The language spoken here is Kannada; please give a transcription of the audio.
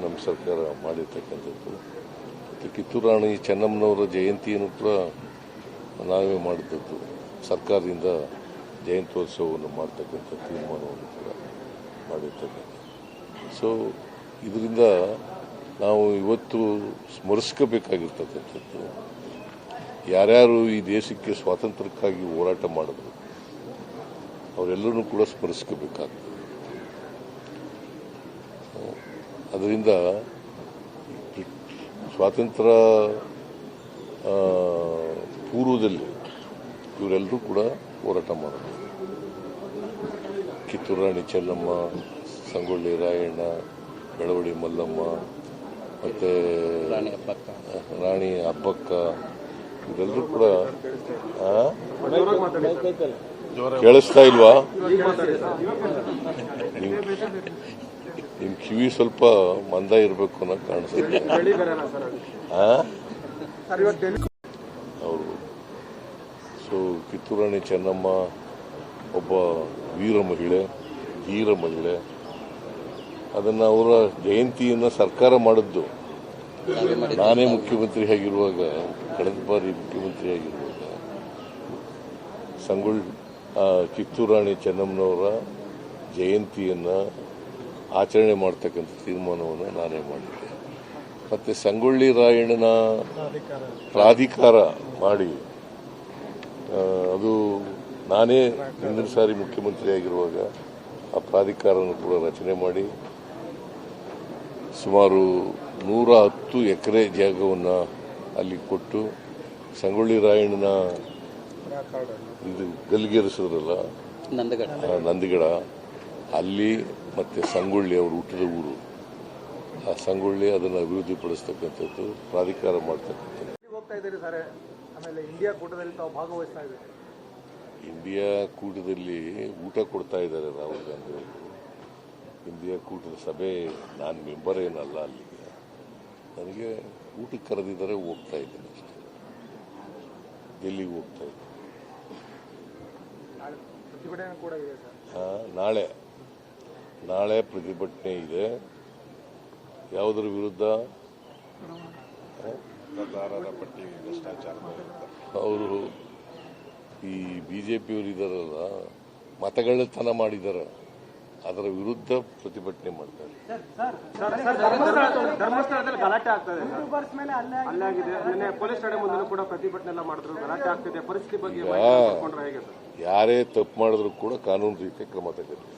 ನಮ್ಮ ಸರ್ಕಾರ ಮಾಡಿರ್ತಕ್ಕಂಥದ್ದು. ಮತ್ತು ಕಿತ್ತೂರು ರಾಣಿ ಚೆನ್ನಮ್ಮನವರ ಜಯಂತಿಯನ್ನು ಕೂಡ ನಾವೇ ಮಾಡಿದ್ದದ್ದು. ಸರ್ಕಾರದಿಂದ ಜಯಂತ್ಯೋತ್ಸವವನ್ನು ಮಾಡ್ತಕ್ಕಂಥ ತೀರ್ಮಾನವನ್ನು ಕೂಡ ಮಾಡಿರ್ತಕ್ಕಂಥ. ಸೊ ಇದರಿಂದ ನಾವು ಇವತ್ತು ಸ್ಮರಿಸ್ಕೋಬೇಕಾಗಿರ್ತಕ್ಕಂಥದ್ದು, ಯಾರ್ಯಾರು ಈ ದೇಶಕ್ಕೆ ಸ್ವಾತಂತ್ರ್ಯಕ್ಕಾಗಿ ಹೋರಾಟ ಮಾಡಿದ್ರು ಅವರೆಲ್ಲರೂ ಕೂಡ ಸ್ಮರಿಸ್ಕೋಬೇಕಾಗ್ತದೆ. ಅದರಿಂದ ಸ್ವಾತಂತ್ರ್ಯ ಪೂರ್ವದಲ್ಲಿ ಇವರೆಲ್ಲರೂ ಕೂಡ ಹೋರಾಟ ಮಾಡಿದ್ರು. ಕಿತ್ತೂರು ರಾಣಿ ಚೆನ್ನಮ್ಮ, ಸಂಗೊಳ್ಳಿ ರಾಯಣ್ಣ, ಬೆಳವಡಿ ಮಲ್ಲಮ್ಮ, ಮತ್ತು ರಾಣಿ ಅಬ್ಬಕ್ಕ ಇವರೆಲ್ಲರೂ ಕೂಡ ಕೇಳಿಸ್ತಾ ಇಲ್ವಾ? ನಿಮ್ ಕಿವಿ ಸ್ವಲ್ಪ ಮಂದ ಇರಬೇಕು ಅನ್ನೋದು ಕಾಣಿಸುತ್ತೆ. ಅವರು ಸೊ ಕಿತ್ತೂರು ರಾಣಿ ಚೆನ್ನಮ್ಮ ಒಬ್ಬ ವೀರ ಮಹಿಳೆ, ಧೀರ ಮಹಿಳೆ. ಅದನ್ನು ಅವರ ಜಯಂತಿಯನ್ನು ಸರ್ಕಾರ ಮಾಡಿದ್ದು. ನಾನೇ ಮುಖ್ಯಮಂತ್ರಿ ಆಗಿರುವಾಗ, ಕಳೆದ ಬಾರಿ ಮುಖ್ಯಮಂತ್ರಿ ಆಗಿರುವಾಗ ಕಿತ್ತೂರು ರಾಣಿ ಚೆನ್ನಮ್ಮನವರ ಜಯಂತಿಯನ್ನು ಆಚರಣೆ ಮಾಡ್ತಕ್ಕಂಥ ತೀರ್ಮಾನವನ್ನು ನಾನೇ ಮಾಡಿದ್ದೆ. ಮತ್ತು ಸಂಗೊಳ್ಳಿ ರಾಯಣ್ಣನ ಪ್ರಾಧಿಕಾರ ಮಾಡಿ ಅದು ನಾನೇ ಹಿಂದಿನ ಸಾರಿ ಮುಖ್ಯಮಂತ್ರಿ ಆಗಿರುವಾಗ ಆ ಪ್ರಾಧಿಕಾರವನ್ನು ಕೂಡ ರಚನೆ ಮಾಡಿ ಸುಮಾರು 110 ಎಕರೆ ಜಾಗವನ್ನು ಅಲ್ಲಿ ಕೊಟ್ಟು ಸಂಗೊಳ್ಳಿ ರಾಯಣ್ಣನ ಇದು ಗಲ್ಲಿಗೇರಿಸಿದ್ರಲ್ಲ ನಂದಿಗಡ, ಅಲ್ಲಿ ಮತ್ತೆ ಸಂಗೊಳ್ಳಿ ಅವರು ಹುಟ್ಟಿದ ಊರು, ಆ ಸಂಗೊಳ್ಳಿ ಅದನ್ನು ಅಭಿವೃದ್ಧಿಪಡಿಸ್ತಕ್ಕಂಥದ್ದು, ಪ್ರಾಧಿಕಾರ ಮಾಡ್ತಕ್ಕಂಥದ್ದು. ಇಂಡಿಯಾ ಕೂಟದಲ್ಲಿ ಊಟ ಕೊಡ್ತಾ ಇದ್ದಾರೆ ರಾಹುಲ್ ಗಾಂಧಿ ಅವರು. ಇಂಡಿಯಾ ಕೂಟದ ಸಭೆ ನಾನು ಮೆಂಬರ್ ಏನಲ್ಲ, ಅಲ್ಲಿಗೆ ನನಗೆ ಊಟಕ್ಕೆ ಕರೆದಿದ್ದಾರೆ, ಹೋಗ್ತಾ ಇದ್ದೀನಿ ಅಷ್ಟೇ. ಡೆಲ್ಲಿಗೆ ಹೋಗ್ತಾ ಇದ್ದೀನಿ. ನಾಳೆ ಪ್ರತಿಭಟನೆ ಇದೆ. ಯಾವುದರ ವಿರುದ್ಧ? ಅವರು ಈ ಬಿಜೆಪಿಯವರು ಇದಾರಲ್ಲ, ಮತಗಳ್ಳತನ ಮಾಡಿದ್ದಾರೆ, ಅದರ ವಿರುದ್ಧ ಪ್ರತಿಭಟನೆ ಮಾಡ್ತಾರೆ. ಧರ್ಮಸ್ಥಳದಲ್ಲಿ ಗಲಾಟೆ ಆಗ್ತದೆ, ಪೊಲೀಸ್ ಸ್ಟೇಡಿಯಂ ಮುಂದೆ ಕೂಡ ಪ್ರತಿಭಟನೆ ಮಾಡಿದ್ರು, ಗಲಾಟೆ ಆಗ್ತಿದೆ. ಪರಿಸ್ಥಿತಿ ಬಗ್ಗೆ ಯಾರೇ ತಪ್ಪು ಮಾಡಿದ್ರು ಕೂಡ ಕಾನೂನು ರೀತಿ ಕ್ರಮ ತಗೋಬೇಕು.